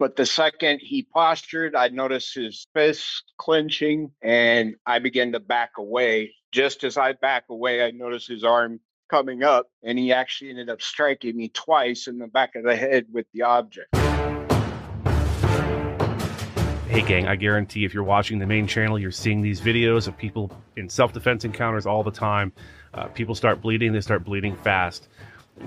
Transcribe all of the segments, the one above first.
But the second he postured, I noticed his fists clenching and I began to back away. Just as I back away, I noticed his arm coming up and he actually ended up striking me twice in the back of the head with the object. Hey gang, I guarantee if you're watching the main channel, you're seeing these videos of people in self-defense encounters all the time. People start bleeding, they start bleeding fast.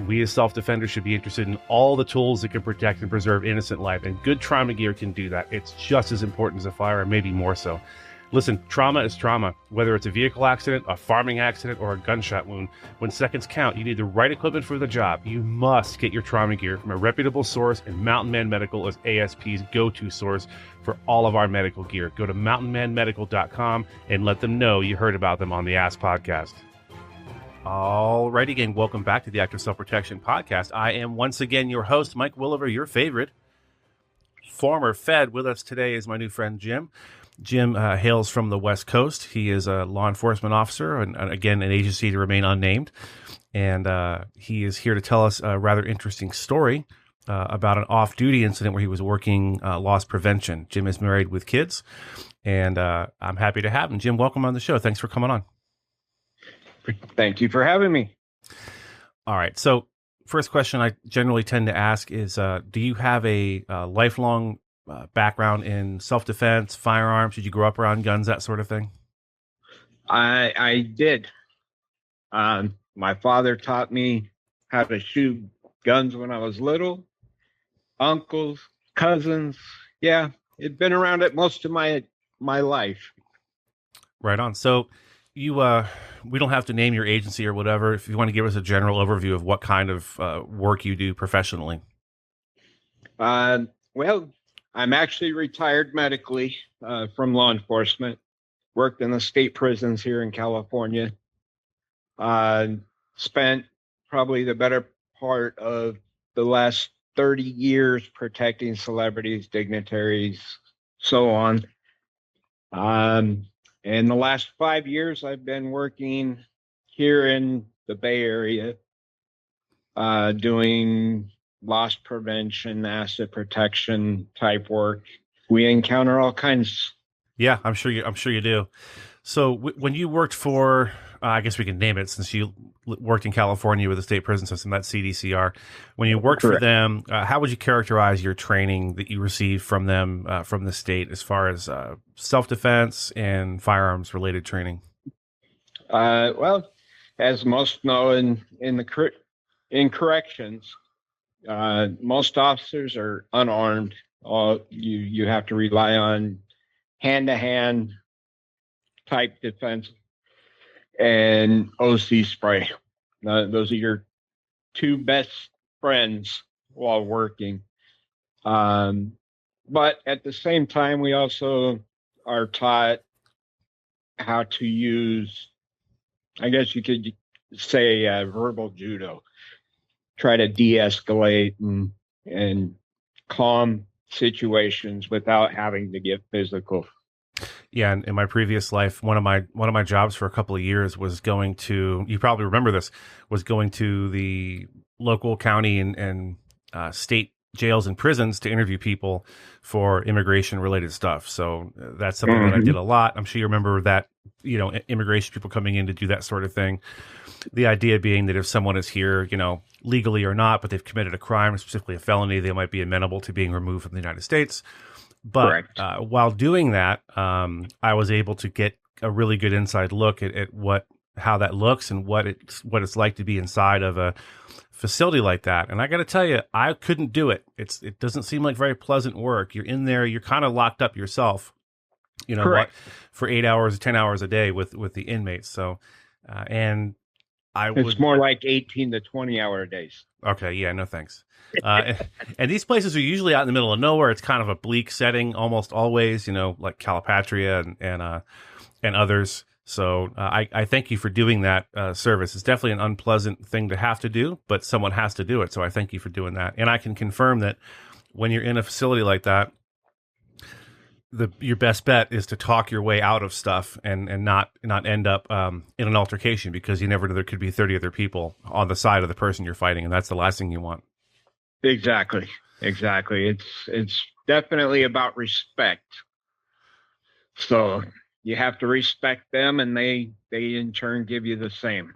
We as self-defenders should be interested in all the tools that can protect and preserve innocent life, and good trauma gear can do that. It's just as important as a firearm, maybe more so. Listen, trauma is trauma. Whether it's a vehicle accident, a farming accident, or a gunshot wound, when seconds count, you need the right equipment for the job. You must get your trauma gear from a reputable source, and Mountain Man Medical is ASP's go-to source for all of our medical gear. Go to mountainmanmedical.com and let them know you heard about them on the ASP podcast. Alrighty, again, welcome back to the Active Self-Protection Podcast. I am once again your host, Mike Williver, your favorite former Fed. With us today is my new friend, Jim. Jim hails from the West Coast. He is a law enforcement officer and again, an agency to remain unnamed. And he is here to tell us a rather interesting story about an off-duty incident where he was working loss prevention. Jim is married with kids, and I'm happy to have him. Jim, welcome on the show. Thanks for coming on. Thank you for having me. All right. So first question I generally tend to ask is, do you have a lifelong background in self-defense, firearms? Did you grow up around guns, that sort of thing? I did. My father taught me how to shoot guns when I was little. Uncles, cousins. Yeah, it'd been around it most of my life. Right on. So you, we don't have to name your agency or whatever. If you want to give us a general overview of what kind of work you do professionally. Well, I'm actually retired medically from law enforcement. Worked in the state prisons here in California. Spent probably the better part of the last 30 years protecting celebrities, dignitaries, so on. In the last 5 years, I've been working here in the Bay Area, doing loss prevention, asset protection type work. We encounter all kinds. Yeah, I'm sure you do. So when you worked for, I guess we can name it since you worked in California with the state prison system, that's CDCR. When you worked Correct. for them, how would you characterize your training that you received from them, from the state, as far as self-defense and firearms related training? Well, as most know, in corrections, most officers are unarmed. You have to rely on hand-to-hand type defense and OC spray. Those are your two best friends while working. But at the same time, we also are taught how to use, I guess you could say, verbal judo. Try to de-escalate and calm situations without having to get physical. Yeah, in my previous life, one of my jobs for a couple of years was going to, you probably remember this, was going to the local county and state jails and prisons to interview people for immigration related stuff. So that's something that I did a lot. I'm sure you remember that, immigration people coming in to do that sort of thing. The idea being that if someone is here, legally or not, but they've committed a crime, specifically a felony, they might be amenable to being removed from the United States. But while doing that, I was able to get a really good inside look at how that looks and what it's like to be inside of a facility like that. And I got to tell you, I couldn't do it. It doesn't seem like very pleasant work. You're in there, you're kind of locked up yourself, for 8 hours, 10 hours a day with the inmates. So, and it's more like 18 to 20 hour days. Okay. Yeah, no thanks. And these places are usually out in the middle of nowhere. It's kind of a bleak setting almost always, like Calipatria and others. So I thank you for doing that service. It's definitely an unpleasant thing to have to do, but someone has to do it. So I thank you for doing that. And I can confirm that when you're in a facility like that, your best bet is to talk your way out of stuff and not end up in an altercation, because you never know, there could be 30 other people on the side of the person you're fighting, and that's the last thing you want. Exactly. It's definitely about respect. So you have to respect them, and they in turn give you the same.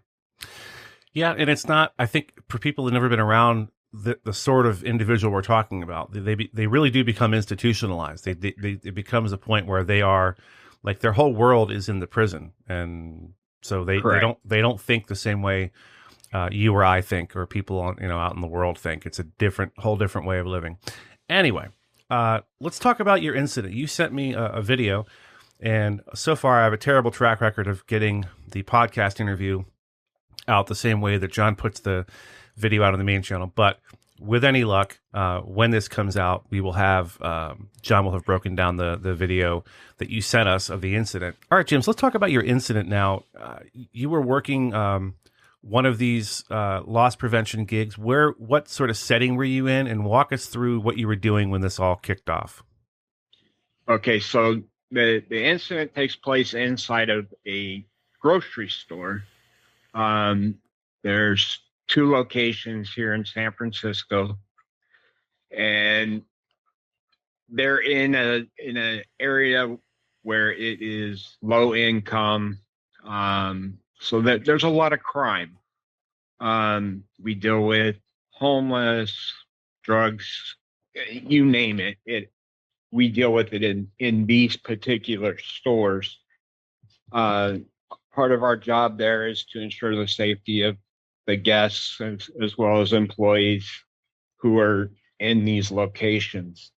Yeah, and it's not. I think for people who've never been around the sort of individual we're talking about, they really do become institutionalized. It becomes a point where they are like their whole world is in the prison, and so Correct. they don't think the same way you or I think, or people on out in the world think. It's a whole different way of living. Anyway, let's talk about your incident. You sent me a video, and so far I have a terrible track record of getting the podcast interview out the same way that John puts the video out on the main channel. But with any luck, when this comes out, we will have John will have broken down the video that you sent us of the incident. All right, Jim, so let's talk about your incident now. You were working one of these loss prevention gigs. What sort of setting were you in, and walk us through what you were doing when this all kicked off. Okay, so the incident takes place inside of a grocery store. There's two locations here in San Francisco, and they're in a area where it is low income, so that there's a lot of crime. We deal with homeless, drugs, you name it. We deal with it in these particular stores. Part of our job there is to ensure the safety of the guests as well as employees who are in these locations.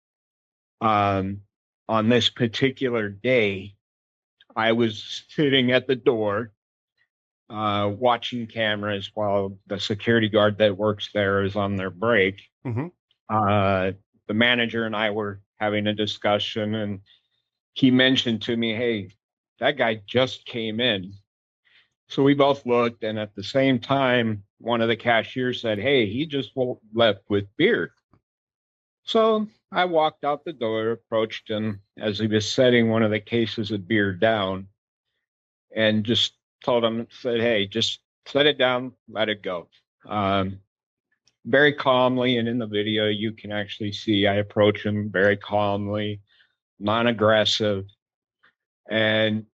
On this particular day, I was sitting at the door watching cameras while the security guard that works there is on their break. Mm-hmm. The manager and I were having a discussion, and he mentioned to me, "Hey, that guy just came in." So we both looked, and at the same time, one of the cashiers said, "Hey, he just left with beer." So I walked out the door, approached him as he was setting one of the cases of beer down, and just told him, said, "Hey, just set it down, let it go." Um, Very calmly, and in the video, you can actually see I approach him very calmly, non-aggressive, and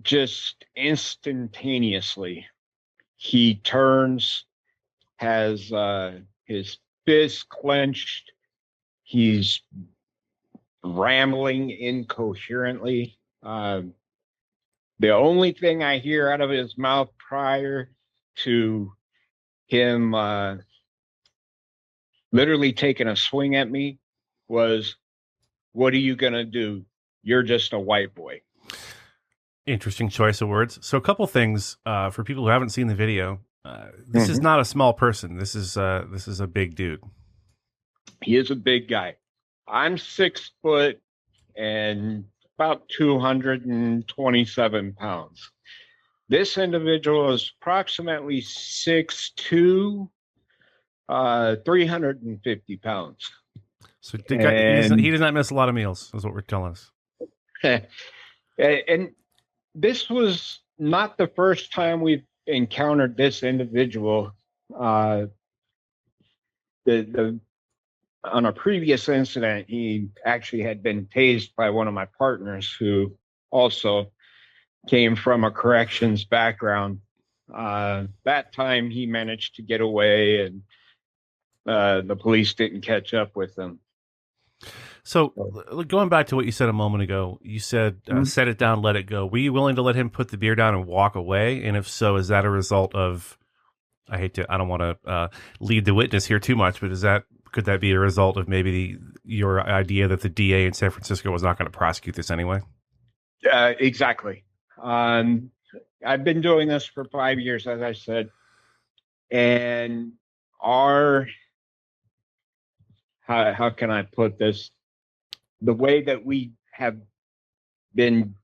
just instantaneously, he turns, has his fist clenched. He's rambling incoherently. The only thing I hear out of his mouth prior to him literally taking a swing at me was, "What are you going to do? You're just a white boy." Interesting choice of words. So a couple things for people who haven't seen the video. This is Mhm. not a small person. This is a big dude. He is a big guy. I'm 6 foot and about 227 pounds. This individual is approximately 6'2", 350 pounds. So he And does not miss a lot of meals, is what we're telling us. and this was not the first time we've encountered this individual. Uh, the On a previous incident, he actually had been tased by one of my partners who also came from a corrections background. That time he managed to get away, and the police didn't catch up with him. So going back to what you said a moment ago, you said set it down, let it go. Were you willing to let him put the beer down and walk away? And if so, is that a result of? I don't want to lead the witness here too much, but could that be a result of maybe your idea that the DA in San Francisco was not going to prosecute this anyway? Exactly. I've been doing this for 5 years, as I said, and our how can I put this? The way that we have been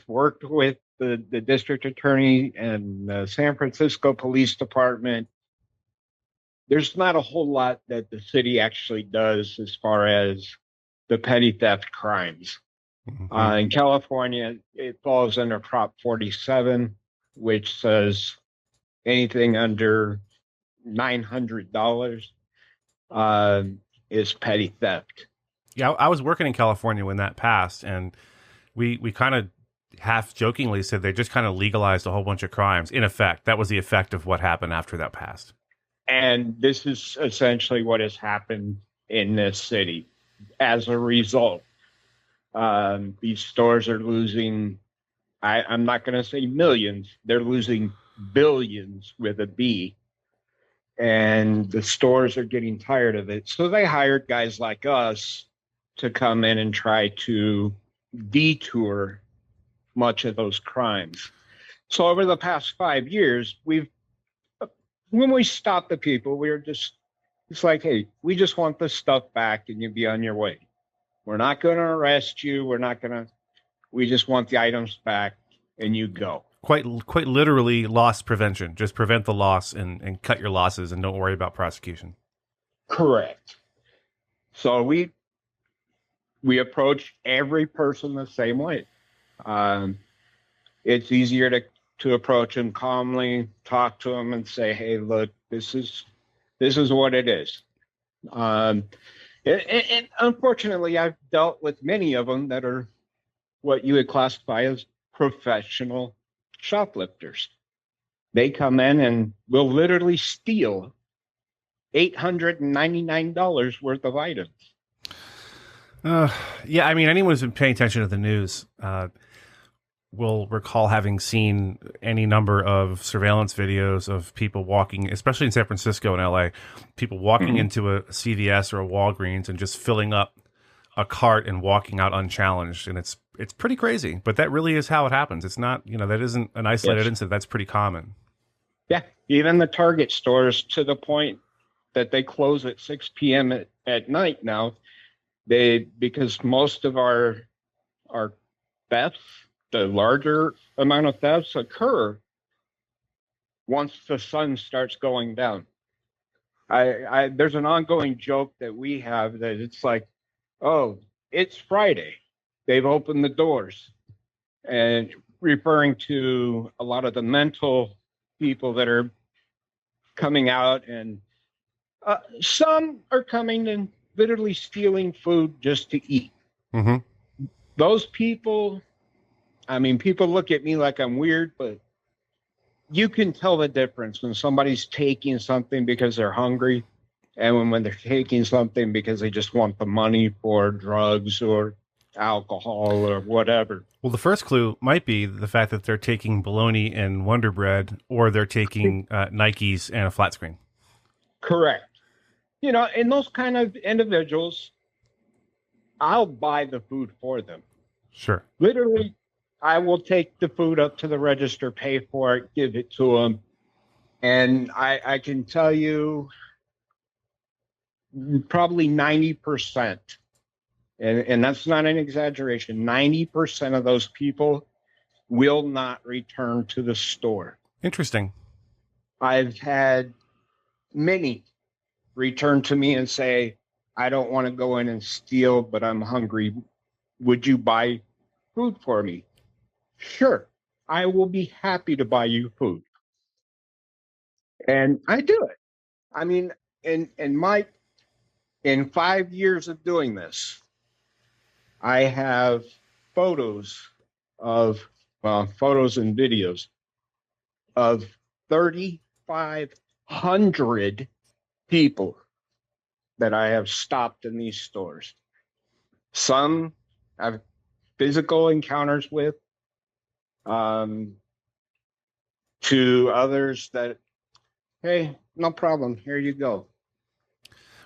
worked with the district attorney and the San Francisco Police Department, there's not a whole lot that the city actually does as far as the petty theft crimes. Mm-hmm. In California, it falls under Prop 47, which says anything under $900 uh, is petty theft. Yeah, I was working in California when that passed, and we kind of half jokingly said they just kind of legalized a whole bunch of crimes. In effect, that was the effect of what happened after that passed. And this is essentially what has happened in this city as a result. These stores are losing, I'm not going to say millions, they're losing billions with a B. And the stores are getting tired of it. So they hired guys like us to come in and try to detour much of those crimes. So over the past 5 years, when we stop the people, it's like, hey, we just want this stuff back and you be on your way. We're not going to arrest you. We just want the items back and you go. Quite literally loss prevention. Just prevent the loss and cut your losses and don't worry about prosecution. Correct. So we approach every person the same way. It's easier to approach them calmly, talk to them, and say, "Hey, look, this is what it is." And unfortunately, I've dealt with many of them that are what you would classify as professional shoplifters. They come in and will literally steal $899 worth of items. Yeah, I mean, anyone who's been paying attention to the news will recall having seen any number of surveillance videos of people walking, especially in San Francisco and LA, people walking into a CVS or a Walgreens and just filling up a cart and walking out unchallenged. And it's pretty crazy, but that really is how it happens. It's not, that isn't an isolated incident. That's pretty common. Yeah. Even the Target stores, to the point that they close at 6 p.m. at night now, because most of our thefts, the larger amount of thefts occur once the sun starts going down. There's an ongoing joke that we have that it's like, oh, it's Friday. They've opened the doors. And referring to a lot of the mental people that are coming out, and some are coming and literally stealing food just to eat. Mm-hmm. Those people, I mean, people look at me like I'm weird, but you can tell the difference when somebody's taking something because they're hungry and when they're taking something because they just want the money for drugs or alcohol or whatever. Well, the first clue might be the fact that they're taking bologna and Wonder Bread, or they're taking Nikes and a flat screen. Correct. And those kind of individuals, I'll buy the food for them. Sure. Literally, I will take the food up to the register, pay for it, give it to them. And I can tell you probably 90%, and that's not an exaggeration, 90% of those people will not return to the store. Interesting. I've had many return to me and say, I don't want to go in and steal, but I'm hungry. Would you buy food for me? Sure, I will be happy to buy you food. And I do it. I mean, in 5 years of doing this, I have photos and videos of 3,500 people that I have stopped in these stores. Some I've physical encounters with, to others that, hey, no problem, here you go.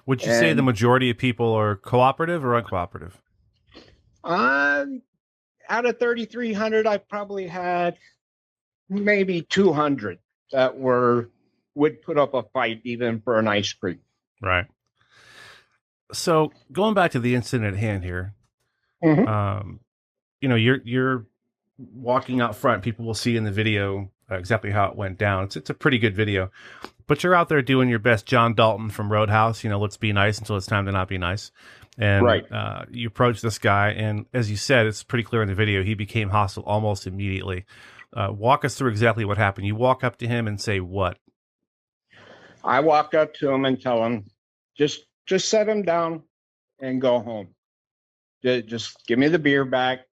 Would you say the majority of people are cooperative or uncooperative? Out of 3,300, I probably had maybe 200 that would put up a fight even for an ice cream. Right. So going back to the incident at hand here, you're walking out front. People will see in the video exactly how it went down. It's a pretty good video, but you're out there doing your best John Dalton from Roadhouse. Let's be nice until it's time to not be nice. And you approach this guy, and as you said, it's pretty clear in the video, he became hostile almost immediately. Walk us through exactly what happened. You walk up to him and say what? I walk up to him and tell him, just just set him down and go home. Just give me the beer back,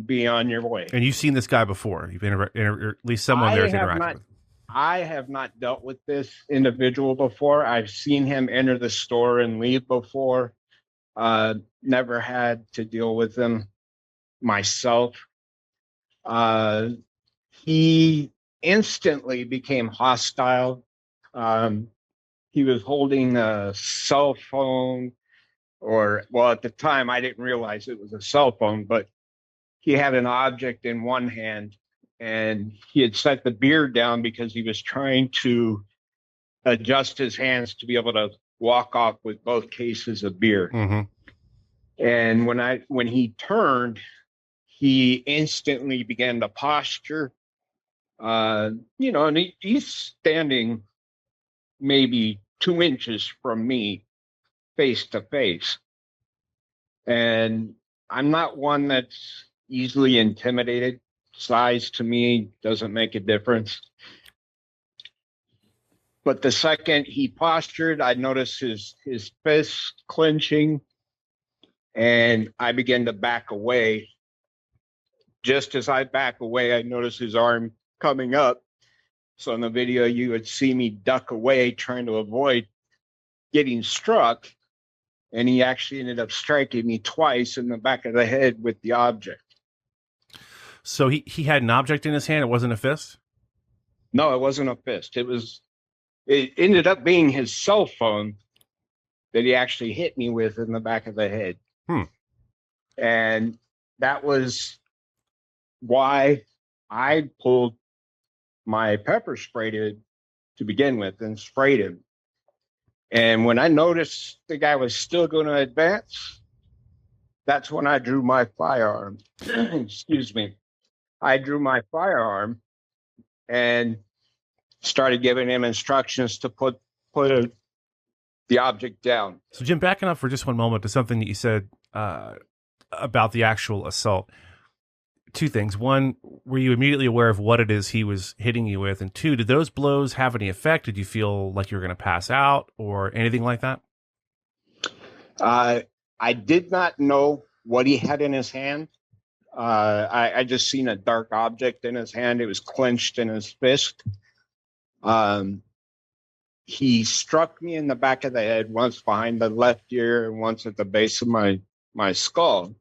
be on your way. And you've seen this guy before. You've or at least someone there to interact with. I have not dealt with this individual before. I've seen him enter the store and leave before. Never had to deal with him myself. He instantly became hostile. He was holding a cell phone, at the time I didn't realize it was a cell phone, but he had an object in one hand and he had set the beer down because he was trying to adjust his hands to be able to walk off with both cases of beer. Mm-hmm. And when he turned, he instantly began to posture, and he's standing maybe 2 inches from me face to face. And I'm not one that's easily intimidated. Size to me doesn't make a difference. But the second he postured, I noticed his fist clenching, and I began to back away. Just as I back away, I noticed his arm coming up. So in the video, you would see me duck away, trying to avoid getting struck. And he actually ended up striking me twice in the back of the head with the object. So he had an object in his hand. It wasn't a fist? No, it wasn't a fist. It ended up being his cell phone that he actually hit me with in the back of the head. And that was why I pulled my pepper spray to begin with and sprayed him. And when I noticed the guy was still going to advance, that's when I drew my firearm. Excuse me. I drew my firearm and started giving him instructions to put the object down. So, Jim, backing up for just one moment to something that you said about the actual assault. Two things. One, were you immediately aware of what it is he was hitting you with? And two, did those blows have any effect? Did you feel like you were going to pass out or anything like that? I did not know what he had in his hand. I just seen a dark object in his hand. It was clenched in his fist. He struck me in the back of the head, once behind the left ear and once at the base of my skull.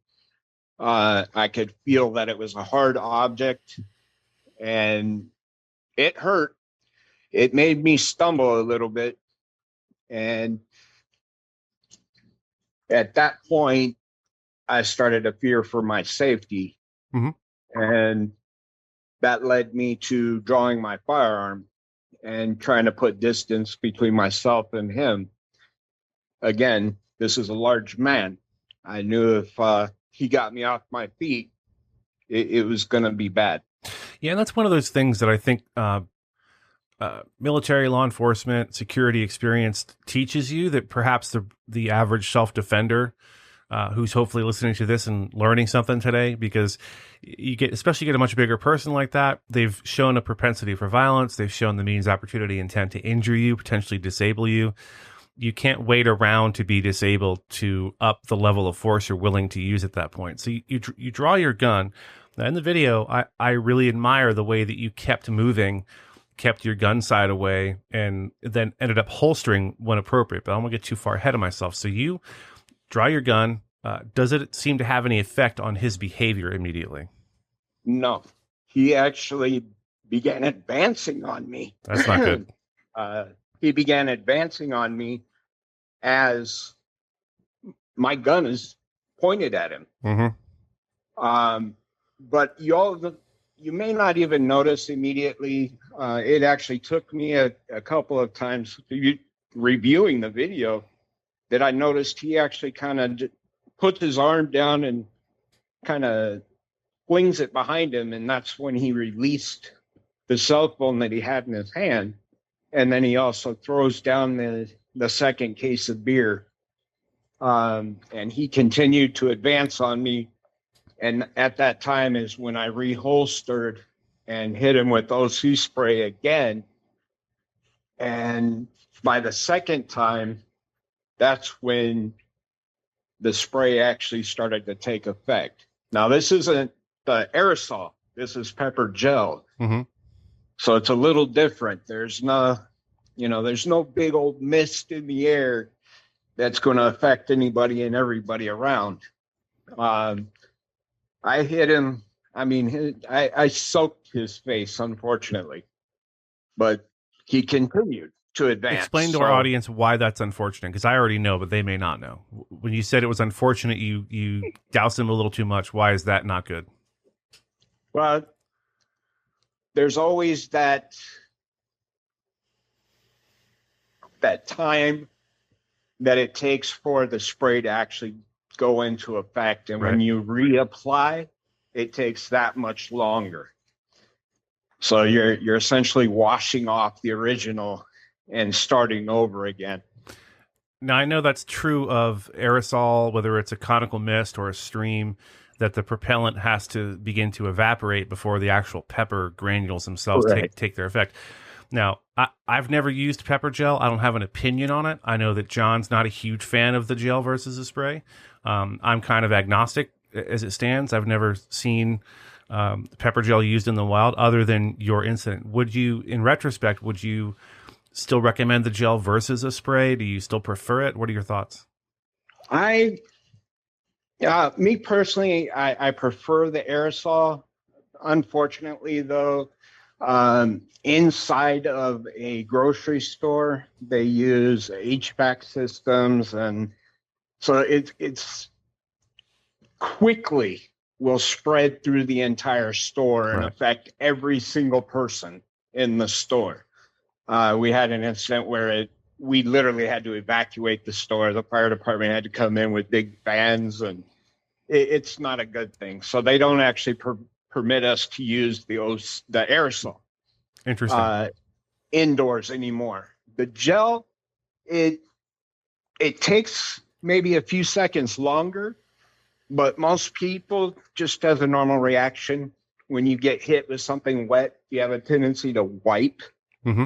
I could feel that it was a hard object and it hurt. It made me stumble a little bit. And at that point, I started to fear for my safety. Mm-hmm. And that led me to drawing my firearm and trying to put distance between myself and him. Again, this is a large man. I knew if he got me off my feet, it was going to be bad. Yeah, and that's one of those things that I think military, law enforcement, security experience teaches you that perhaps the average self-defender who's hopefully listening to this and learning something today, because especially get a much bigger person like that, they've shown a propensity for violence. They've shown the means, opportunity, intent to injure you, potentially disable you. You can't wait around to be disabled to up the level of force you're willing to use at that point. So you draw your gun. Now in the video, I really admire the way that you kept moving, kept your gun side away, and then ended up holstering when appropriate. But I don't want to get too far ahead of myself. So you draw your gun. Does it seem to have any effect on his behavior immediately? No. He actually began advancing on me. That's not good. He began advancing on me as my gun is pointed at him. Mm-hmm. But you may not even notice immediately. It actually took me a couple of times reviewing the video that I noticed he actually kind of puts his arm down and kind of flings it behind him. And that's when he released the cell phone that he had in his hand. And then he also throws down the second case of beer. And he continued to advance on me. And at that time is when I reholstered and hit him with OC spray again. And by the second time, that's when the spray actually started to take effect. Now, this isn't the aerosol. This is pepper gel. Mm-hmm. So it's a little different. There's no big old mist in the air that's going to affect anybody and everybody around. I hit him. I mean, I soaked his face, unfortunately, but he continued to advance. Explain to our audience why that's unfortunate, because I already know, but they may not know. When you said it was unfortunate, you doused him a little too much. Why is that not good? Well, there's always that time that it takes for the spray to actually go into effect. And when you reapply, it takes that much longer. So you're essentially washing off the original and starting over again. Now, I know that's true of aerosol, whether it's a conical mist or a stream, that the propellant has to begin to evaporate before the actual pepper granules themselves take their effect. Now, I've never used pepper gel. I don't have an opinion on it. I know that John's not a huge fan of the gel versus the spray. I'm kind of agnostic as it stands. I've never seen pepper gel used in the wild other than your incident. In retrospect, would you still recommend the gel versus a spray? Do you still prefer it? What are your thoughts? Me personally, I prefer the aerosol. Unfortunately, though, inside of a grocery store, they use HVAC systems, and so it's quickly will spread through the entire store and affect every single person in the store. We had an incident where we literally had to evacuate the store. The fire department had to come in with big fans, and it's not a good thing. So they don't actually permit us to use the aerosol indoors anymore. The gel, it takes maybe a few seconds longer, but most people, just as a normal reaction, when you get hit with something wet, you have a tendency to wipe. Mm-hmm.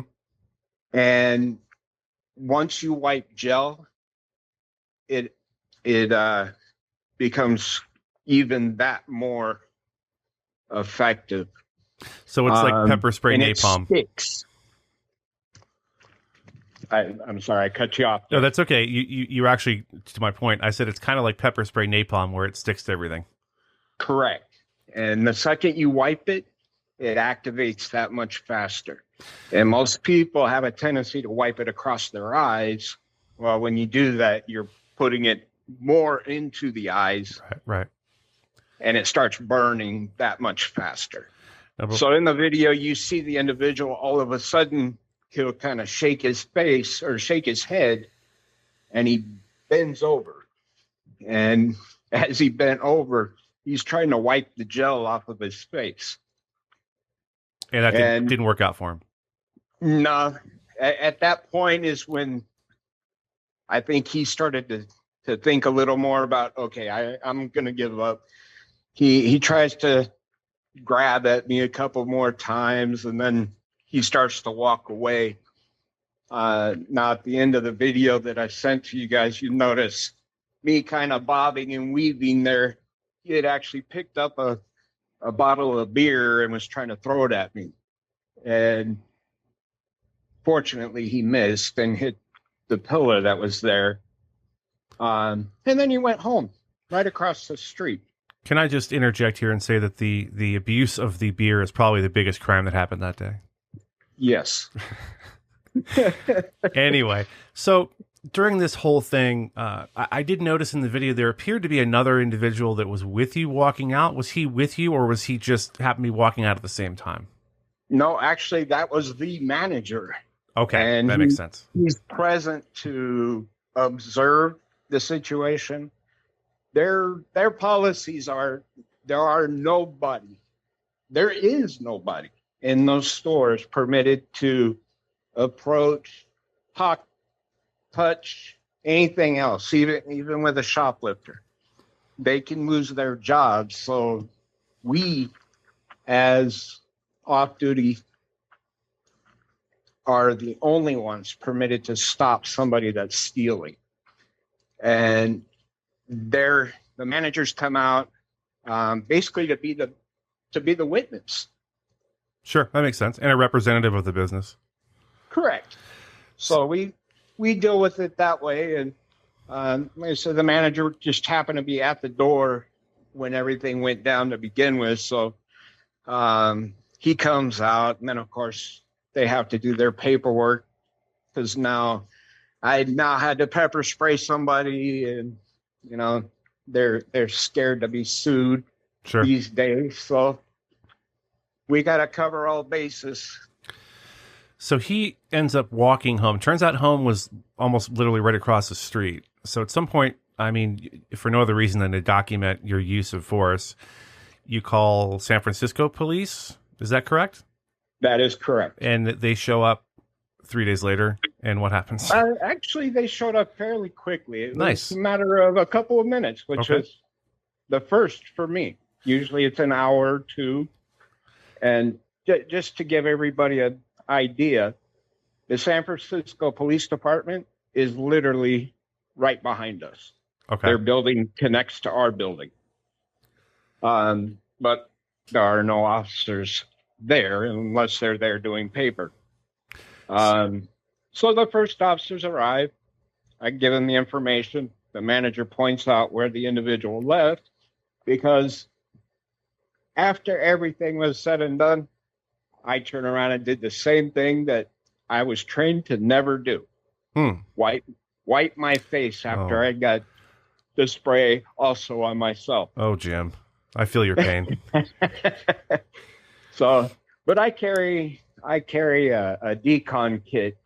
And once you wipe gel, it becomes even that more effective. So it's like pepper spray napalm. It sticks. I'm sorry, I cut you off there. No, that's okay. You actually, to my point, I said it's kind of like pepper spray napalm where it sticks to everything. Correct. And the second you wipe it, it activates that much faster. And most people have a tendency to wipe it across their eyes. Well, when you do that, you're putting it more into the eyes. Right. And it starts burning that much faster. So in the video, you see the individual, all of a sudden, he'll kind of shake his face or shake his head, and he bends over. And as he bent over, he's trying to wipe the gel off of his face. And that didn't work out for him. No. At that point is when I think he started to think a little more about, okay, I'm going to give up. He tries to grab at me a couple more times, and then he starts to walk away. Now, at the end of the video that I sent to you guys, you notice me kind of bobbing and weaving there. He had actually picked up a bottle of beer and was trying to throw it at me. And fortunately, he missed and hit the pillar that was there. And then he went home right across the street. Can I just interject here and say that the abuse of the beer is probably the biggest crime that happened that day? Yes. Anyway, so during this whole thing, I did notice in the video there appeared to be another individual that was with you walking out. Was he with you, or was he just happened to be walking out at the same time? No, actually, that was the manager. Okay, and that makes sense. He's present to observe the situation. Their policies are there is nobody in those stores permitted to approach, talk, touch, anything else, even with a shoplifter. They can lose their jobs. So we, as off-duty, are the only ones permitted to stop somebody that's stealing. and the managers come out basically to be the witness. Sure, that makes sense. And a representative of the business. Correct. So we deal with it that way, and like I said, the manager just happened to be at the door when everything went down to begin with. So he comes out, and then of course they have to do their paperwork, because now I had to pepper spray somebody, and they're scared to be sued these days. So we got to cover all bases. So he ends up walking home. Turns out home was almost literally right across the street. So at some point, I mean, for no other reason than to document your use of force, you call San Francisco police. Is that correct? That is correct. And they show up 3 days later. And what happens? Actually, they showed up fairly quickly. It Nice. was a matter of a couple of minutes, which was the first for me. Usually it's an hour or two. And just to give everybody an idea, the San Francisco Police Department is literally right behind us. Okay. Their building connects to our building. But there are no officers there unless they're there doing paper. So the first officers arrive. I give them the information. The manager points out where the individual left, because after everything was said and done, I turned around and did the same thing that I was trained to never do. Wipe my face after I got the spray also on myself. Oh, Jim, I feel your pain. So, but I carry a decon kit,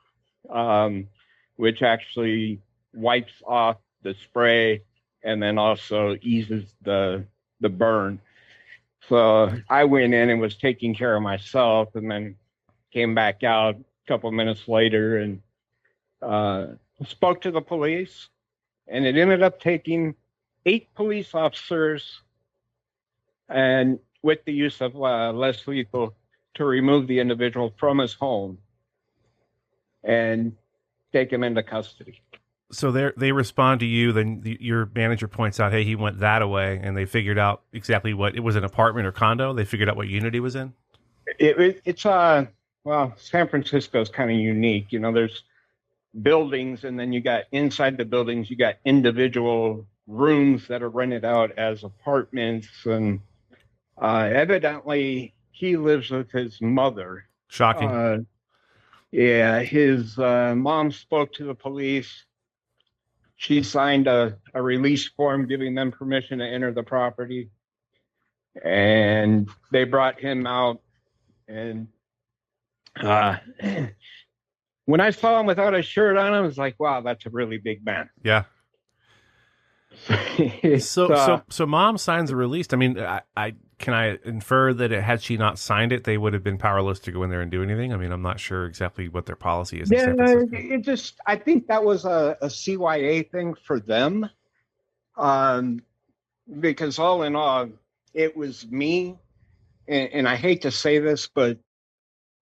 which actually wipes off the spray and then also eases the burn. So I went in and was taking care of myself, and then came back out a couple of minutes later and spoke to the police. And it ended up taking 8 police officers, and with the use of less lethal, to remove the individual from his home and take him into custody. So they respond to you, then your manager points out, hey, he went that away, and they figured out exactly what it was, an apartment or condo. They figured out what unit he was in. It's San Francisco is kind of unique. There's buildings, and then you got inside the buildings, you got individual rooms that are rented out as apartments, and evidently he lives with his mother. Shocking. Yeah, his mom spoke to the police. She signed a release form giving them permission to enter the property, and they brought him out. And when I saw him without a shirt on, I was like, wow, that's a really big man. Yeah. So mom signs a release. I mean, can I infer that had she not signed it, they would have been powerless to go in there and do anything? I mean, I'm not sure exactly what their policy is. Yeah, I think that was a CYA thing for them. Because all in all, it was me, and I hate to say this, but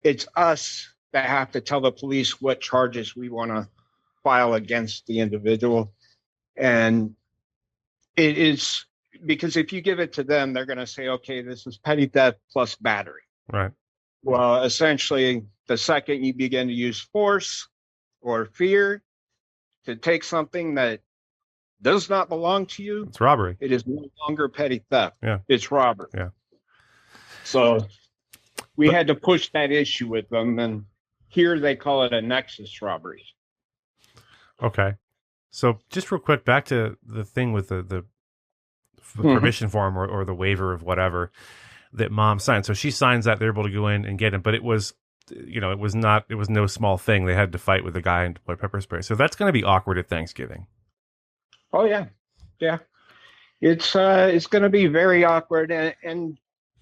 it's us that have to tell the police what charges we want to file against the individual. And it is because if you give it to them, they're going to say, okay, this is petty theft plus battery. Right. Well, essentially, the second you begin to use force or fear to take something that does not belong to you, it's robbery. It is no longer petty theft. Yeah. It's robbery. Yeah. So we had to push that issue with them, and here they call it a nexus robbery. Okay. So just real quick, back to the thing with the permission form or the waiver of whatever that mom signed. So she signs that, they're able to go in and get him, but it was no small thing. They had to fight with the guy and deploy pepper spray. So that's going to be awkward at Thanksgiving. Oh yeah. Yeah. It's going to be very awkward. And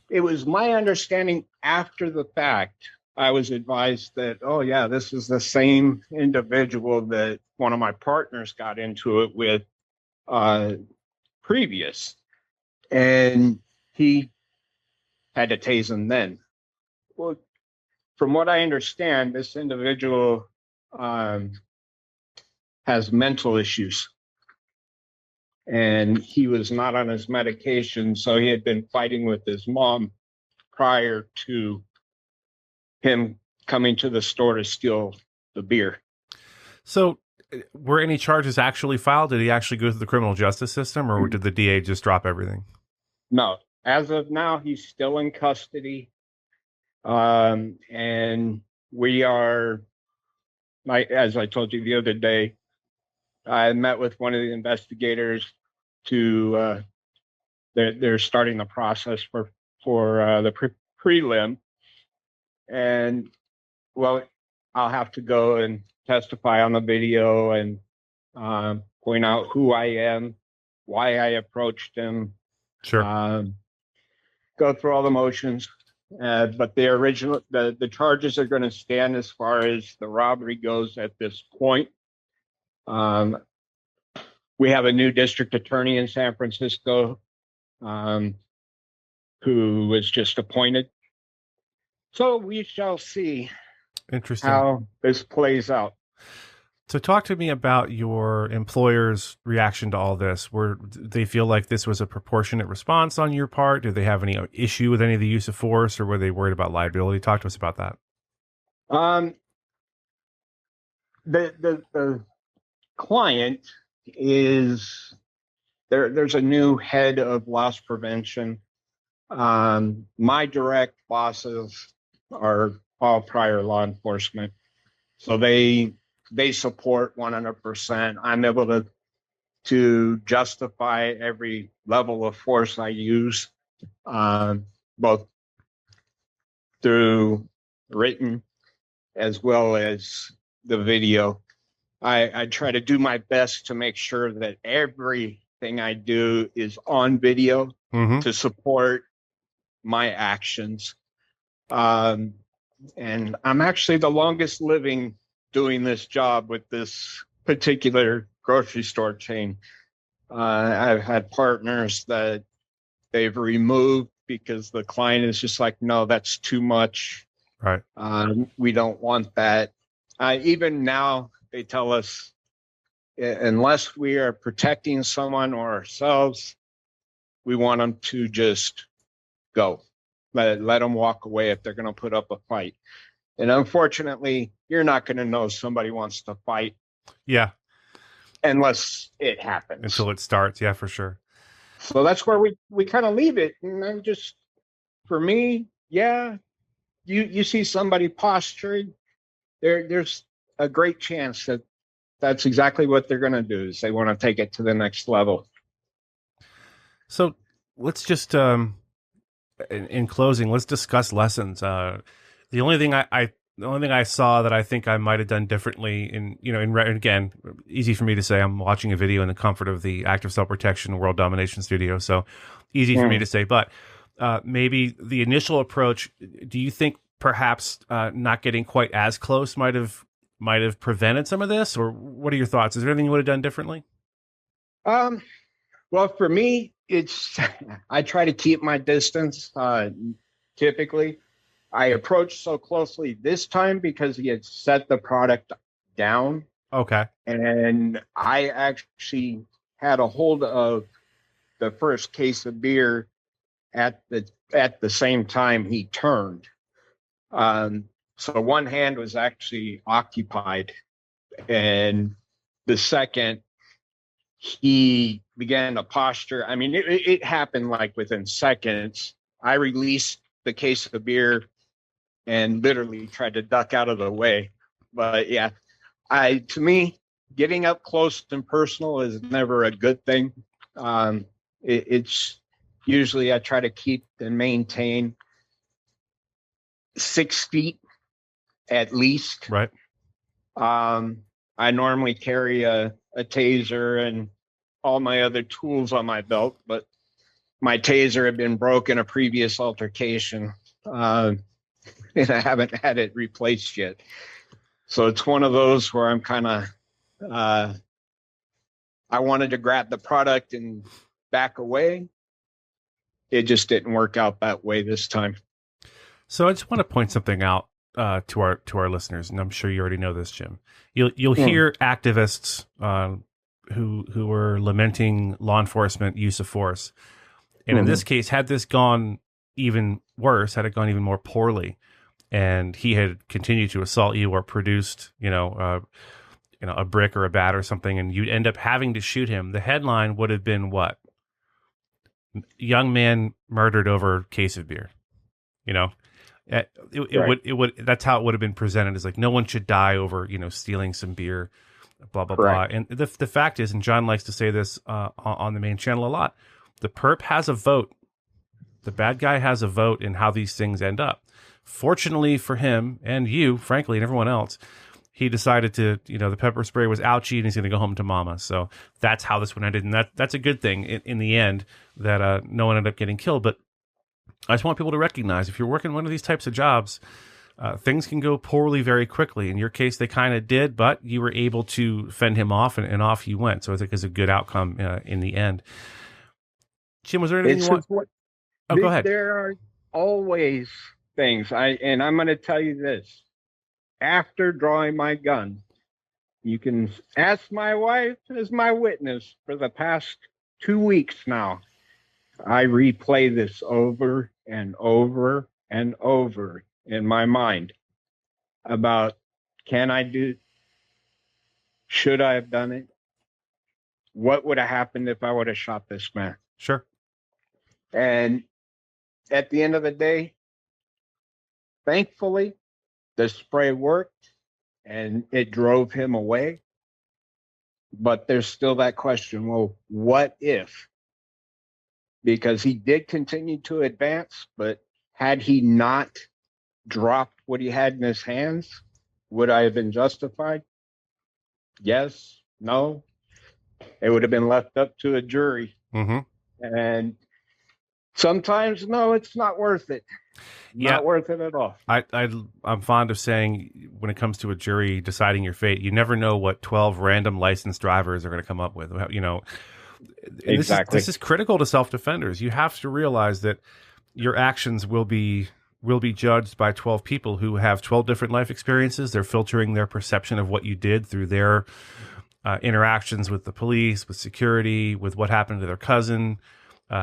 it was my understanding after the fact, I was advised that, oh yeah, this is the same individual that one of my partners got into it with previous, and he had to tase him then. Well, from what I understand, this individual has mental issues. and he was not on his medication. So he had been fighting with his mom prior to him coming to the store to steal the beer. So, were any charges actually filed? Did he actually go through the criminal justice system, or did the DA just drop everything? No, as of now, he's still in custody. And we are, as I told you the other day, I met with one of the investigators to, they're starting the process for the prelim. And well, I'll have to go and testify on the video and point out who I am, why I approached him. Sure. Go through all the motions. But the charges are going to stand as far as the robbery goes at this point. We have a new district attorney in San Francisco who was just appointed. So we shall see how this plays out. So talk to me about your employer's reaction to all this. Did they feel like this was a proportionate response on your part? Did they have any issue with any of the use of force, or were they worried about liability? Talk to us about that. The client is there's a new head of loss prevention. My direct bosses are all prior law enforcement, so they support 100%. I'm able to justify every level of force I use, both through written as well as the video. I try to do my best to make sure that everything I do is on video to support my actions. And I'm actually the longest living doing this job with this particular grocery store chain. I've had partners that they've removed because the client is just like, no, that's too much. Right. We don't want that. Even now, they tell us, unless we are protecting someone or ourselves, we want them to just go. Let them walk away if they're going to put up a fight. And unfortunately, you're not going to know somebody wants to fight. Yeah. Unless it happens. Until it starts. Yeah, for sure. So that's where we kind of leave it. And I'm just, for me, yeah, you see somebody posturing, there's a great chance that that's exactly what they're going to do, is they want to take it to the next level. So let's just, in closing, let's discuss lessons. The only thing I saw that I think I might have done differently again, easy for me to say, I'm watching a video in the comfort of the Active Self-Protection World Domination Studio. So easy for me to say, but maybe the initial approach, do you think perhaps not getting quite as close might have prevented some of this, or what are your thoughts? Is there anything you would have done differently? Well, for me, I try to keep my distance. Typically, I approached so closely this time because he had set the product down. Okay. And I actually had a hold of the first case of beer at the same time he turned. So one hand was actually occupied, and the second, he began to posture. I mean, it happened like within seconds. I released the case of beer and literally tried to duck out of the way. But yeah, to me, getting up close and personal is never a good thing. It's usually I try to keep and maintain 6 feet at least. Right. I normally carry a taser and all my other tools on my belt, but my taser had been broken a previous altercation, and I haven't had it replaced yet. So it's one of those where I'm kind of, I wanted to grab the product and back away. It just didn't work out that way this time. So I just want to point something out to our listeners, and I'm sure you already know this, Jim. You'll hear activists who were lamenting law enforcement use of force. And in this case, had this gone even worse, had it gone even more poorly, and he had continued to assault you or produced, a brick or a bat or something, and you'd end up having to shoot him, the headline would have been what? Young man murdered over case of beer. It would. That's how it would have been presented. As like, no one should die over stealing some beer, blah blah Correct. blah. And the fact is, and John likes to say this on the main channel a lot, the perp has a vote. The bad guy has a vote in how these things end up. Fortunately for him and you, frankly, and everyone else, he decided to, the pepper spray was ouchie and he's going to go home to mama. So that's how this one ended. And that's a good thing in the end that no one ended up getting killed. But I just want people to recognize, if you're working one of these types of jobs, things can go poorly very quickly. In your case, they kind of did, but you were able to fend him off and off you went. So I think it's a good outcome in the end. Jim, was there anything you want? Oh, go ahead. There are always things. I'm going to tell you this. After drawing my gun, you can ask my wife as my witness. For the past 2 weeks now, I replay this over and over and over in my mind about, should I have done it? What would have happened if I would have shot this man? Sure. And at the end of the day, thankfully, the spray worked and it drove him away. But there's still that question, well, what if? Because he did continue to advance, but had he not dropped what he had in his hands, would I have been justified? Yes, no. It would have been left up to a jury. Mm-hmm. And sometimes, no, it's not worth it. Not worth it at all. I'm fond of saying, when it comes to a jury deciding your fate, you never know what 12 random licensed drivers are going to come up with. Exactly. This is critical to self-defenders. You have to realize that your actions will be judged by 12 people who have 12 different life experiences. They're filtering their perception of what you did through their interactions with the police, with security, with what happened to their cousin.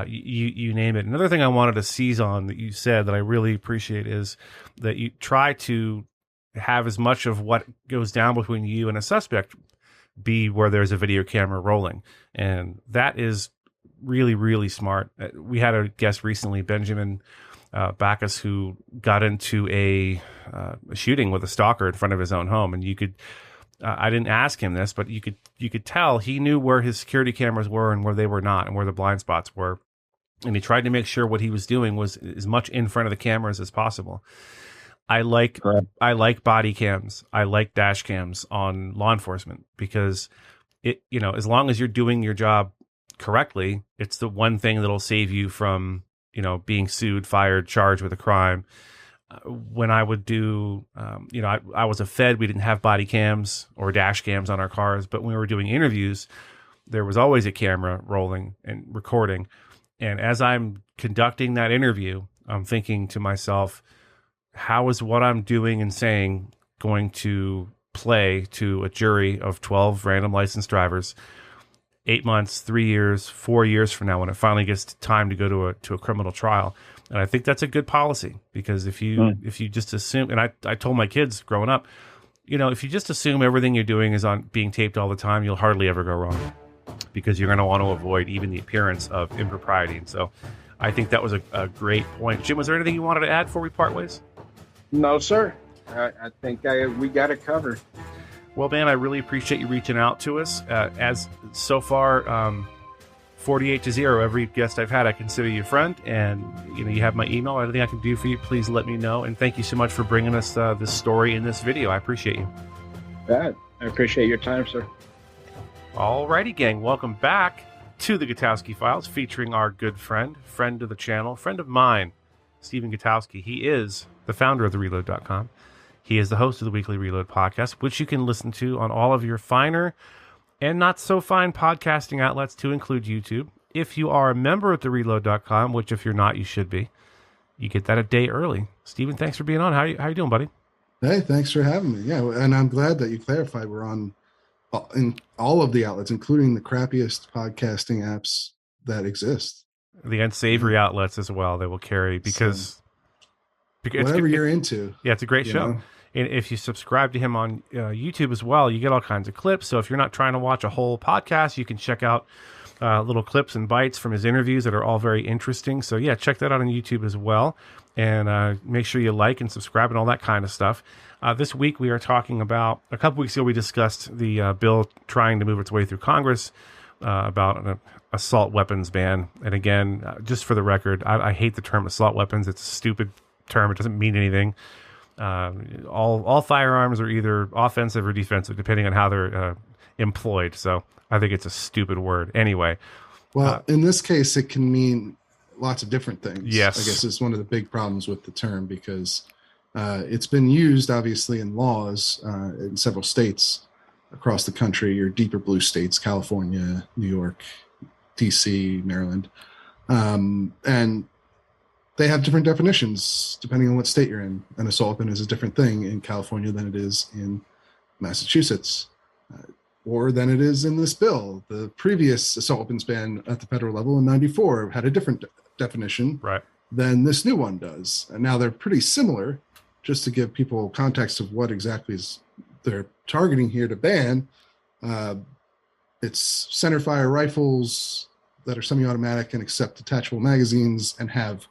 You name it. Another thing I wanted to seize on that you said that I really appreciate is that you try to have as much of what goes down between you and a suspect be where there's a video camera rolling. And that is really, really smart. We had a guest recently, Benjamin Bacchus, who got into a shooting with a stalker in front of his own home. And you could, I didn't ask him this, but you could tell he knew where his security cameras were and where they were not, and where the blind spots were. And he tried to make sure what he was doing was as much in front of the cameras as possible. I like body cams. I like dash cams on law enforcement because as long as you're doing your job correctly, it's the one thing that'll save you from, being sued, fired, charged with a crime. When I would do, I was a Fed. We didn't have body cams or dash cams on our cars, but when we were doing interviews, there was always a camera rolling and recording. And as I'm conducting that interview, I'm thinking to myself, how is what I'm doing and saying going to play to a jury of 12 random licensed drivers 8 months, 3 years, 4 years from now, when it finally gets time to go to a criminal trial? And I think that's a good policy, because if you just assume, and I told my kids growing up, if you just assume everything you're doing is on being taped all the time, you'll hardly ever go wrong, because you're going to want to avoid even the appearance of impropriety. And so I think that was a great point. Jim, was there anything you wanted to add before we part ways? No, sir. I think we got it covered. Well, man, I really appreciate you reaching out to us. As so far, 48-0, every guest I've had, I consider you a friend, and you have my email. Anything I can do for you, please let me know. And thank you so much for bringing us this story in this video. I appreciate you. I appreciate your time, sir. Alrighty, gang, welcome back to the Gutowski Files, featuring our good friend of the channel, friend of mine, Stephen Gutowski. He is the founder of TheReload.com. He is the host of the Weekly Reload podcast, which you can listen to on all of your finer and not so fine podcasting outlets, to include YouTube. If you are a member of TheReload.com, which if you're not, you should be, you get that a day early. Stephen, thanks for being on. How you doing, buddy? Hey, thanks for having me. Yeah, and I'm glad that you clarified we're on in all of the outlets, including the crappiest podcasting apps that exist. The unsavory outlets as well, they will carry because whatever you're into. Yeah, it's a great show. Know? And if you subscribe to him on YouTube as well, you get all kinds of clips. So if you're not trying to watch a whole podcast, you can check out little clips and bites from his interviews that are all very interesting. So yeah, check that out on YouTube as well. And make sure you like and subscribe and all that kind of stuff. This week we are talking about, a couple weeks ago we discussed the bill trying to move its way through Congress about an assault weapons ban. And again, just for the record, I hate the term assault weapons. It's a stupid term. It doesn't mean anything. All firearms are either offensive or defensive, depending on how they're employed. So I think it's a stupid word. Anyway. Well, in this case, it can mean lots of different things. Yes. I guess it's one of the big problems with the term because it's been used, obviously, in laws in several states across the country, your deeper blue states, California, New York, DC, Maryland. And they have different definitions depending on what state you're in. An assault weapon is a different thing in California than it is in Massachusetts, or than it is in this bill. The previous assault weapons ban at the federal level in '94 had a different definition than this new one does. And now they're pretty similar, just to give people context of what exactly is they're targeting here to ban. It's centerfire rifles that are semi-automatic and accept detachable magazines and have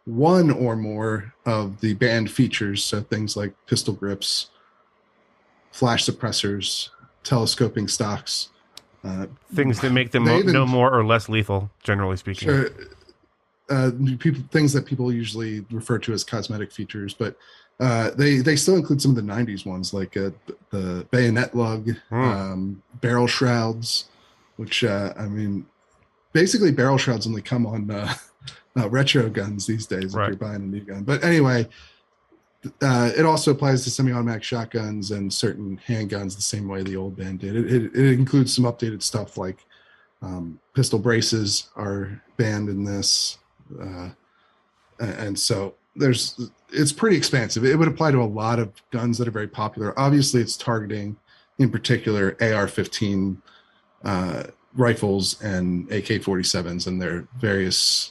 one or more of the banned features, so things like pistol grips, flash suppressors, telescoping stocks. Things that make them no more or less lethal, generally speaking. Sure, things that people usually refer to as cosmetic features, but they still include some of the 90s ones, like the bayonet lug, barrel shrouds, which, basically barrel shrouds only come on retro guns these days if you're buying a new gun. But anyway, it also applies to semi-automatic shotguns and certain handguns the same way the old ban did. It includes some updated stuff like pistol braces are banned in this. And so it's pretty expansive. It would apply to a lot of guns that are very popular. Obviously, it's targeting, in particular, AR-15 rifles and AK-47s and their various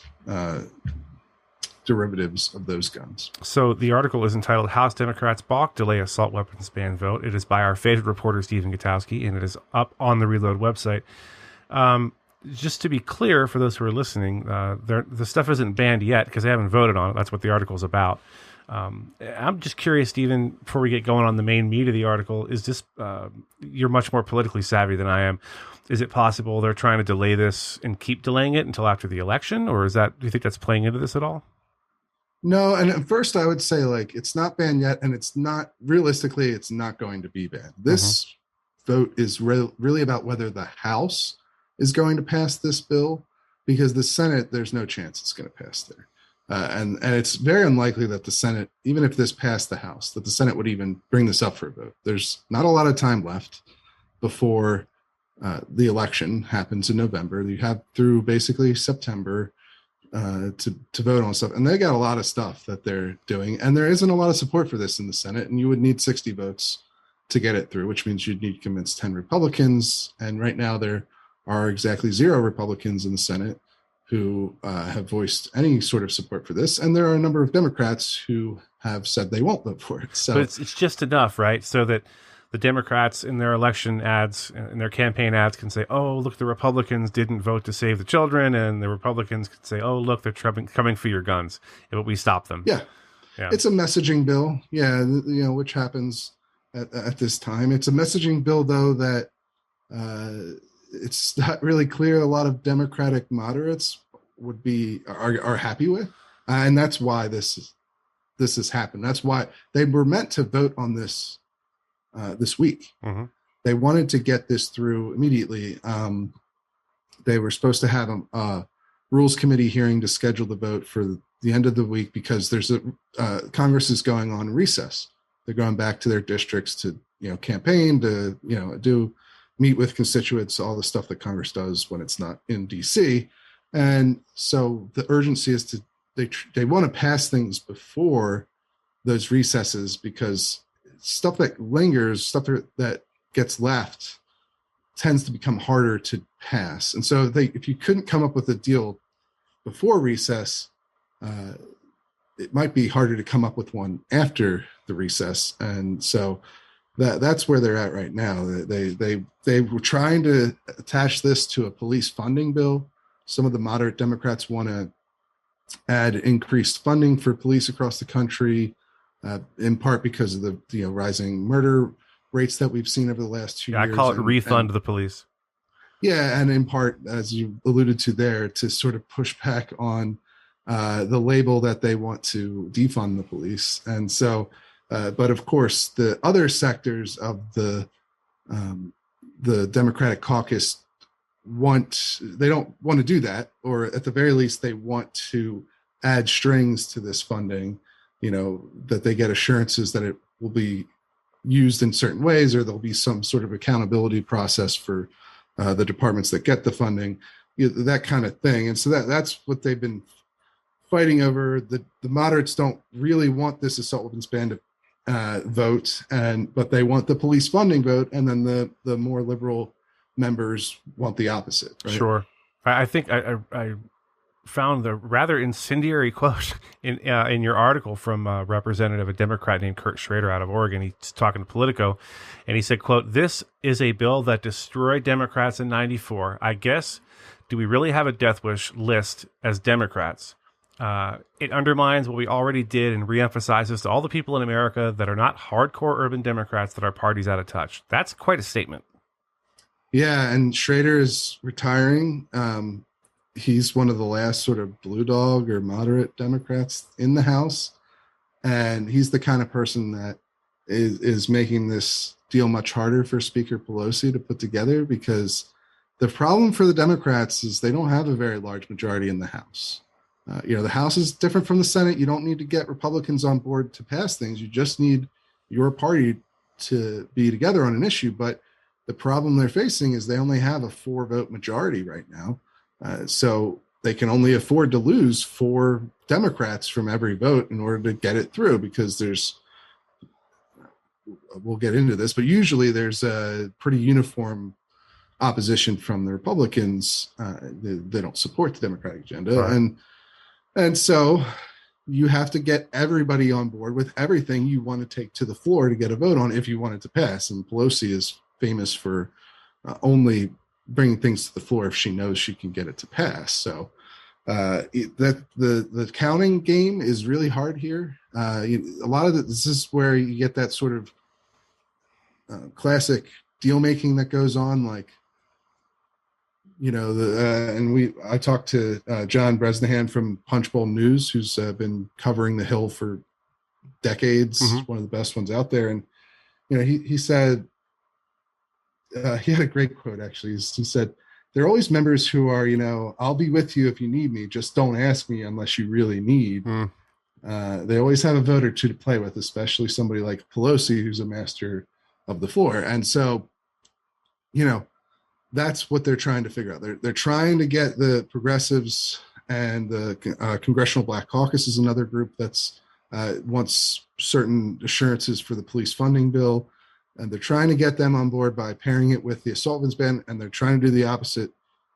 derivatives of those guns. So the article is entitled House Democrats Balk Delay Assault Weapons Ban Vote. It is by our favorite reporter, Stephen Gutowski, and it is up on the Reload website. Just to be clear, for those who are listening, the stuff isn't banned yet because they haven't voted on it. That's what the article is about. I'm just curious, Stephen, before we get going on the main meat of the article, is this, you're much more politically savvy than I am. Is it possible they're trying to delay this and keep delaying it until after the election? Or do you think that's playing into this at all? No. And at first I would say it's not banned yet. And it's not going to be banned. This vote is really about whether the House is going to pass this bill, because the Senate, there's no chance it's going to pass there. And it's very unlikely that the Senate, even if this passed the House, that the Senate would even bring this up for a vote. There's not a lot of time left before the election happens in November. You have through basically September to vote on stuff. And they got a lot of stuff that they're doing. And there isn't a lot of support for this in the Senate. And you would need 60 votes to get it through, which means you'd need to convince 10 Republicans. And right now there are exactly 0 Republicans in the Senate who have voiced any sort of support for this. And there are a number of Democrats who have said they won't vote for it. So but it's just enough, right? So that the Democrats in their election ads, in their campaign ads, can say, oh, look, the Republicans didn't vote to save the children. And the Republicans could say, oh, look, they're coming for your guns. But we stop them. Yeah. It's a messaging bill. Yeah. Which happens at this time. It's a messaging bill, though, that it's not really clear a lot of Democratic moderates are happy with. And that's why this has happened. That's why they were meant to vote on this this week. They wanted to get this through immediately. They were supposed to have a Rules Committee hearing to schedule the vote for the end of the week because there's Congress is going on recess. They're going back to their districts to campaign, to meet with constituents, all the stuff that Congress does when it's not in DC. And so the urgency is they want to pass things before those recesses, because stuff that lingers, stuff that gets left tends to become harder to pass. And so if you couldn't come up with a deal before recess, it might be harder to come up with one after the recess. And so that's where they're at right now. They were trying to attach this to a police funding bill. Some of the moderate Democrats want to add increased funding for police across the country, in part because of the rising murder rates that we've seen over the last 2 years. I call it refund the police. Yeah, and in part, as you alluded to there, to sort of push back on the label that they want to defund the police. And so, but of course, the other sectors of the Democratic caucus they don't want to do that, or at the very least, they want to add strings to this funding, that they get assurances that it will be used in certain ways, or there'll be some sort of accountability process for the departments that get the funding, that kind of thing. And so that's what they've been fighting over. The moderates don't really want this assault weapons ban to vote, but they want the police funding vote, and then the more liberal members want the opposite. Right? Sure. I think I found the rather incendiary quote in your article from a representative, a Democrat named Kurt Schrader out of Oregon. He's talking to Politico, and he said, quote, "This is a bill that destroyed Democrats in 94. I guess, do we really have a death wish list as Democrats? It undermines what we already did and reemphasizes to all the people in America that are not hardcore urban Democrats that our party's out of touch." That's quite a statement. Yeah, and Schrader is retiring. He's one of the last sort of blue dog or moderate Democrats in the House. And he's the kind of person that is making this deal much harder for Speaker Pelosi to put together, because the problem for the Democrats is they don't have a very large majority in the House. The House is different from the Senate. You don't need to get Republicans on board to pass things. You just need your party to be together on an issue. But the problem they're facing is they only have a 4-vote majority right now. So they can only afford to lose 4 Democrats from every vote in order to get it through, because we'll get into this, but usually there's a pretty uniform opposition from the Republicans. They don't support the Democratic agenda. Right. And so you have to get everybody on board with everything you want to take to the floor to get a vote on if you want it to pass. And Pelosi is famous for only bringing things to the floor if she knows she can get it to pass. So the counting game is really hard here. A lot of this is where you get that sort of classic deal making that goes on, like, I talked to John Bresnahan from Punchbowl News, who's been covering the Hill for decades, one of the best ones out there. And he said, he had a great quote, actually. He said, "There are always members who are, I'll be with you if you need me, just don't ask me unless you really need." They always have a vote or two to play with, especially somebody like Pelosi, who's a master of the floor. And so, that's what they're trying to figure out. They're trying to get the progressives, and the Congressional Black Caucus is another group that's wants certain assurances for the police funding bill. And they're trying to get them on board by pairing it with the assault weapons ban, and they're trying to do the opposite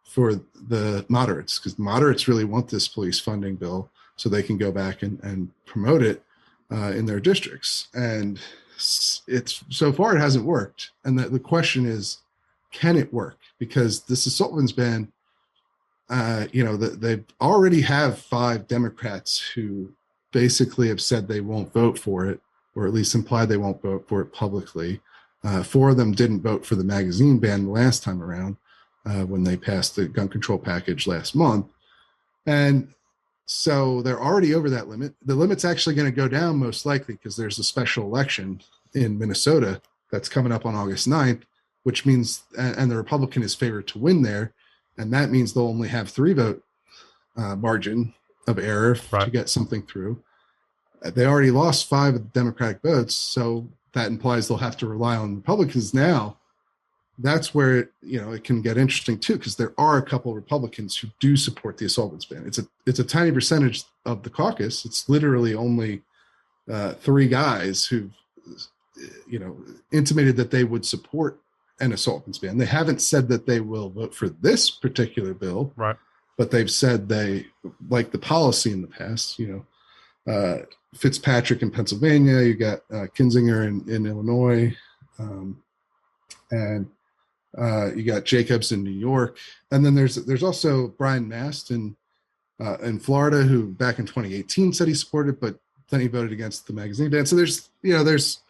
for the moderates, because moderates really want this police funding bill so they can go back and promote it in their districts. And it's so far it hasn't worked. And the question is, can it work? Because this assault weapons ban, they already have 5 Democrats who basically have said they won't vote for it, or at least implied they won't vote for it publicly. 4 of them didn't vote for the magazine ban the last time around when they passed the gun control package last month. And so they're already over that limit. The limit's actually going to go down most likely, because there's a special election in Minnesota that's coming up on August 9th, which means, and the Republican is favored to win there. And that means they'll only have 3-vote margin of error to get something through. They already lost 5 of the Democratic votes, so that implies they'll have to rely on Republicans now. That's where it can get interesting too, because there are a couple of Republicans who do support the assault weapons ban. It's a tiny percentage of the caucus. It's literally only 3 guys who've intimated that they would support an assault weapons ban. They haven't said that they will vote for this particular bill, right? But they've said they like the policy in the past. Fitzpatrick in Pennsylvania, you got Kinzinger in Illinois, and you got Jacobs in New York, and then there's also Brian Mast in Florida, who back in 2018 said he supported, but then he voted against the magazine ban. So there's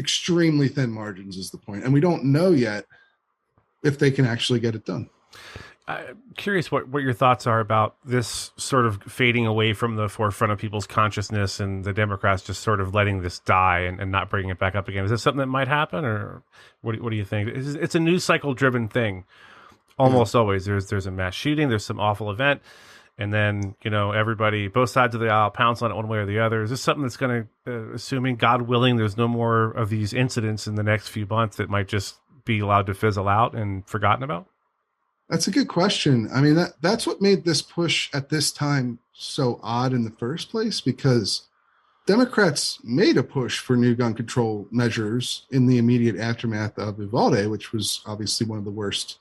extremely thin margins is the point, and we don't know yet if they can actually get it done. I'm curious what your thoughts are about this sort of fading away from the forefront of people's consciousness and the Democrats just sort of letting this die and not bringing it back up again. Is this something that might happen, or what do you think? It's a news cycle driven thing. Almost always there's a mass shooting, there's some awful event, and then, everybody, both sides of the aisle, pounce on it one way or the other. Is this something that's going to, assuming, God willing, there's no more of these incidents in the next few months, that might just be allowed to fizzle out and forgotten about? That's a good question. I mean, that's what made this push at this time so odd in the first place, because Democrats made a push for new gun control measures in the immediate aftermath of Uvalde, which was obviously one of the worst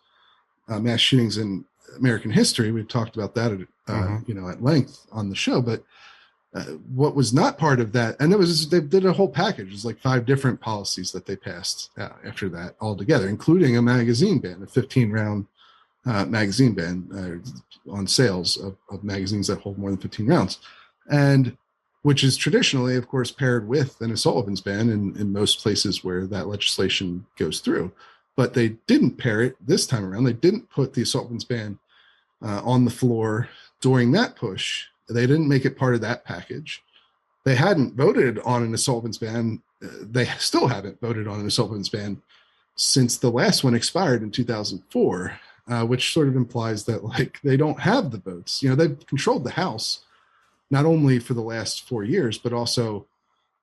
mass shootings in American history. We've talked about that at length on the show. But what was not part of that, and they did a whole package. It was like 5 different policies that they passed after that altogether, including a magazine ban, a 15-round magazine ban on sales of magazines that hold more than 15 rounds, and which is traditionally, of course, paired with an assault weapons ban in most places where that legislation goes through. But they didn't pair it this time around. They didn't put the assault weapons ban on the floor during that push. They didn't make it part of that package. They hadn't voted on an assault weapons ban. They still haven't voted on an assault weapons ban since the last one expired in 2004. Which sort of implies that they don't have the votes. They've controlled the House not only for the last 4 years, but also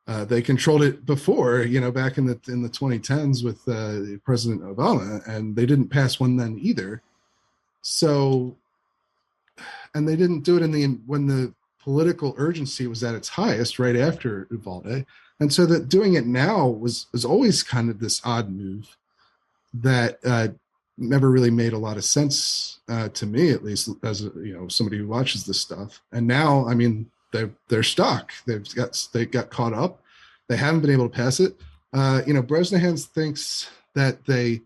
they controlled it before. Back in the 2010s with President Obama, and they didn't pass one then either. So, and they didn't do it when the political urgency was at its highest, right after Uvalde, and so that doing it now was always kind of this odd move that. Never really made a lot of sense to me, at least as somebody who watches this stuff. And now, I mean, they're stuck. They got caught up. They haven't been able to pass it. Brosnahan thinks that they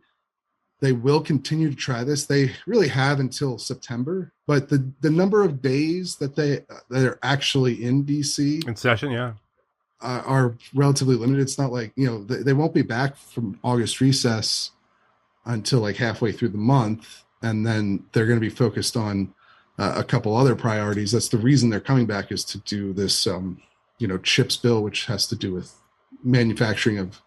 will continue to try this. They really have until September, but the number of days that they're actually in DC in session, are relatively limited. It's not like they won't be back from August recess until like halfway through the month, and then they're going to be focused on a couple other priorities. That's the reason they're coming back, is to do this chips bill, which has to do with manufacturing of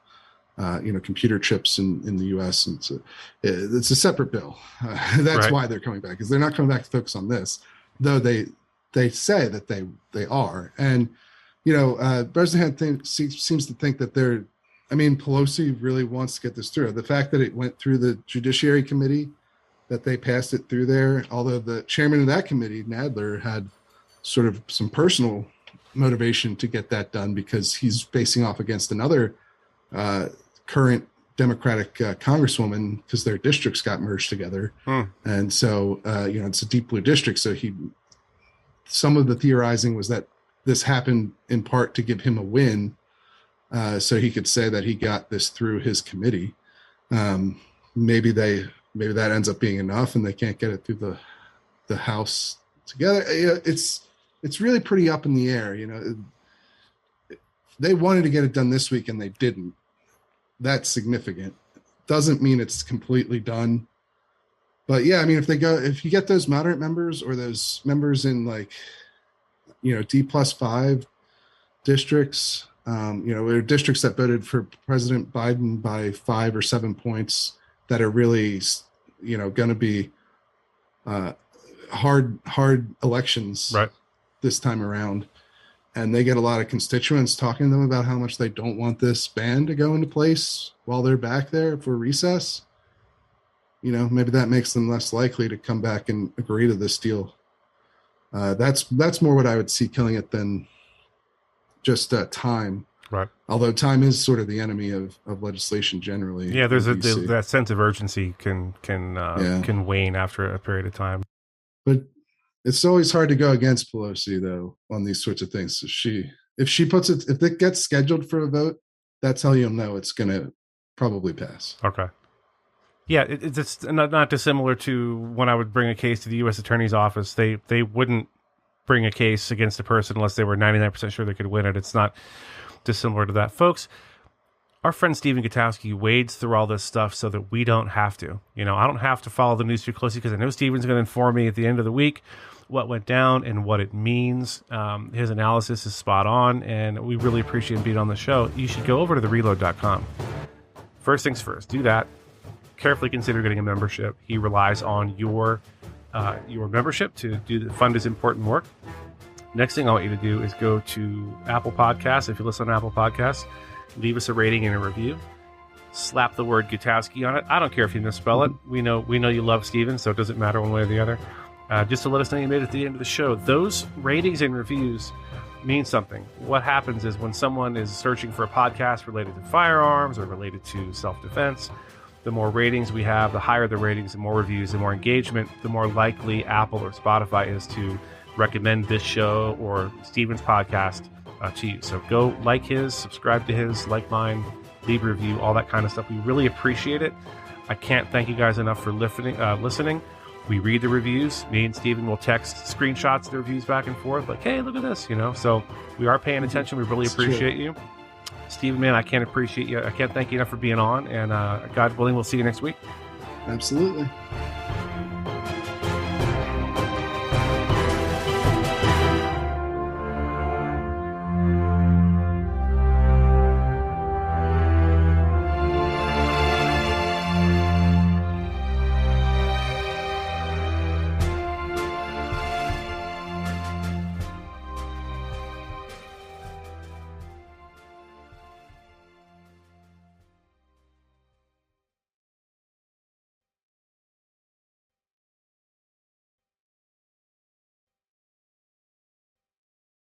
computer chips in the US, and it's a separate bill. That's right. Why they're coming back, because they're not coming back to focus on this, though they say that they are. And Brosnahan seems to think that Pelosi really wants to get this through. The fact that it went through the Judiciary Committee, that they passed it through there, although the chairman of that committee, Nadler, had sort of some personal motivation to get that done, because he's facing off against another current Democratic congresswoman, because their districts got merged together. And so, it's a deep blue district. So some of the theorizing was that this happened in part to give him a win, so he could say that he got this through his committee. Maybe that ends up being enough, and they can't get it through the House together. It's really pretty up in the air. They wanted to get it done this week, and they didn't. That's significant. Doesn't mean it's completely done. But yeah, I mean, if you get those moderate members, or those members in D+5 districts. There are districts that voted for President Biden by 5 or 7 points that are really, going to be hard elections this time around. And they get a lot of constituents talking to them about how much they don't want this ban to go into place while they're back there for recess. Maybe that makes them less likely to come back and agree to this deal. That's more what I would see killing it than just time. Right. Although time is sort of the enemy of legislation generally. Yeah, there's that sense of urgency can wane after a period of time. But it's always hard to go against Pelosi though on these sorts of things. So if it gets scheduled for a vote, that's how you'll know it's going to probably pass. Okay. Yeah, it's not dissimilar to when I would bring a case to the U.S. Attorney's Office. They wouldn't bring a case against a person unless they were 99% sure they could win it. It's not dissimilar to that. Folks, our friend Stephen Gutowski wades through all this stuff so that we don't have to. You know, I don't have to follow the news too closely because I know Stephen's going to inform me at the end of the week what went down and what it means. His analysis is spot on, and we really appreciate him being on the show. You should go over to thereload.com. First things first, do that. Carefully consider getting a membership. He relies on your membership to fund his important work. Next thing I want you to do is go to Apple Podcasts. If you listen on Apple Podcasts, leave us a rating and a review. Slap the word Gutowski on it. I don't care if you misspell it. We know you love Steven, so it doesn't matter one way or the other. Just to let us know you made it at the end of the show. Those ratings and reviews mean something. What happens is when someone is searching for a podcast related to firearms or related to self-defense, the more ratings we have, the higher the ratings, the more reviews, the more engagement, the more likely Apple or Spotify is to recommend this show or Steven's podcast to you. So go like his, subscribe to his, like mine, leave a review, all that kind of stuff. We really appreciate it. I can't thank you guys enough for listening. We read the reviews. Me and Steven will text screenshots of the reviews back and forth, like, hey, look at this, So we are paying attention. We really appreciate you. Steven, man, I can't appreciate you. I can't thank you enough for being on. And God willing, we'll see you next week. Absolutely.